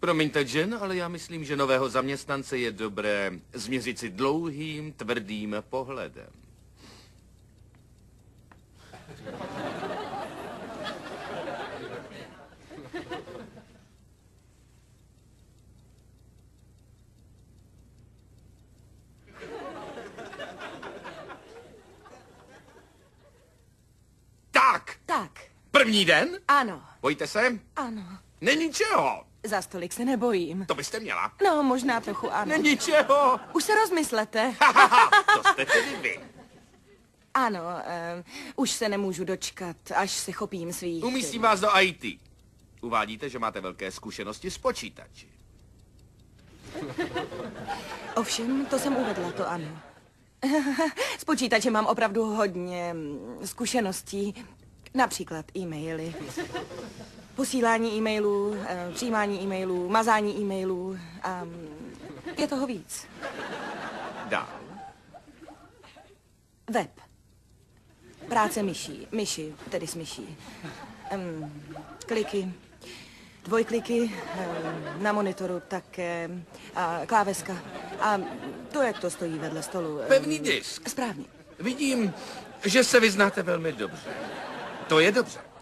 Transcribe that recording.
Promiňte, Jen, ale já myslím, že nového zaměstnance je dobré změřit si dlouhým, tvrdým pohledem. Tak. První den? Ano. Bojíte se? Ano. Není čeho. Za stolik se nebojím. To byste měla. No, možná trochu ano. Není čeho. Už se rozmyslete. To jste tedy vy. Ano, už se nemůžu dočkat, až se chopím svých... Umístím vás do IT. Uvádíte, že máte velké zkušenosti s počítači. Ovšem, to jsem uvedla, to ano. S počítačem mám opravdu hodně zkušeností. Například e-maily. Posílání e-mailů, přijímání e-mailů, mazání e-mailů a je toho víc. Dál. Web. Práce myši, tedy s myší. Kliky, dvojkliky, na monitoru také, kláveska. A to, jak to stojí vedle stolu. Pevný disk. Správně. Vidím, že se vyznáte velmi dobře. To je dobře.